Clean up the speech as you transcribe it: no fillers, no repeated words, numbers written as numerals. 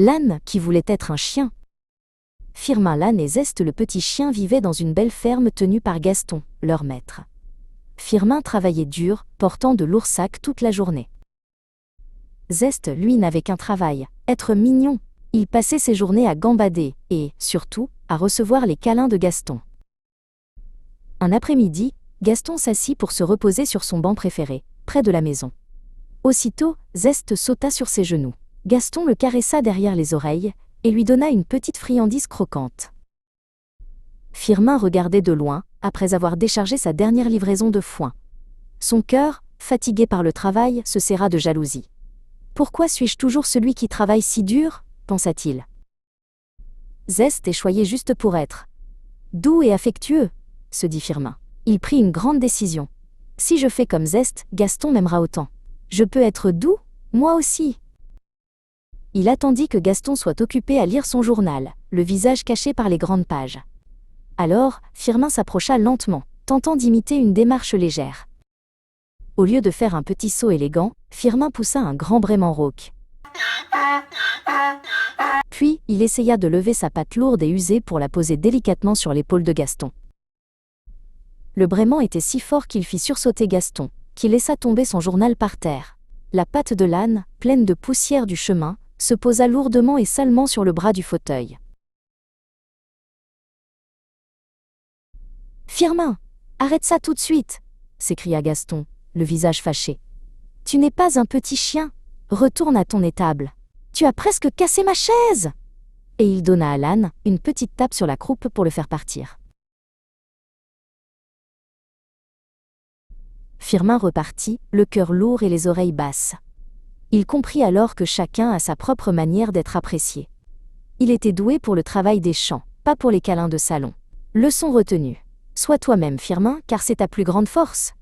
L'âne qui voulait être un chien. Firmin l'âne et Zeste le petit chien vivaient dans une belle ferme tenue par Gaston, leur maître. Firmin travaillait dur, portant de lourds sacs toute la journée. Zeste, lui, n'avait qu'un travail, être mignon. Il passait ses journées à gambader et, surtout, à recevoir les câlins de Gaston. Un après-midi, Gaston s'assit pour se reposer sur son banc préféré, près de la maison. Aussitôt, Zeste sauta sur ses genoux. Gaston le caressa derrière les oreilles et lui donna une petite friandise croquante. Firmin regardait de loin, après avoir déchargé sa dernière livraison de foin. Son cœur, fatigué par le travail, se serra de jalousie. « Pourquoi suis-je toujours celui qui travaille si dur ?» pensa-t-il. Zeste est choyé juste pour être doux et affectueux, se dit Firmin. Il prit une grande décision. Si je fais comme Zeste, Gaston m'aimera autant. Je peux être doux, moi aussi. Il attendit que Gaston soit occupé à lire son journal, le visage caché par les grandes pages. Alors, Firmin s'approcha lentement, tentant d'imiter une démarche légère. Au lieu de faire un petit saut élégant, Firmin poussa un grand braiement rauque. Puis, il essaya de lever sa patte lourde et usée pour la poser délicatement sur l'épaule de Gaston. Le braiement était si fort qu'il fit sursauter Gaston, qui laissa tomber son journal par terre. La patte de l'âne, pleine de poussière du chemin, se posa lourdement et salement sur le bras du fauteuil. « Firmin, arrête ça tout de suite !» s'écria Gaston, le visage fâché. « Tu n'es pas un petit chien, retourne à ton étable. Tu as presque cassé ma chaise !» Et il donna à l'âne une petite tape sur la croupe pour le faire partir. Firmin repartit, le cœur lourd et les oreilles basses. Il comprit alors que chacun a sa propre manière d'être apprécié. Il était doué pour le travail des champs, pas pour les câlins de salon. Leçon retenue. Sois toi-même, Firmin, car c'est ta plus grande force.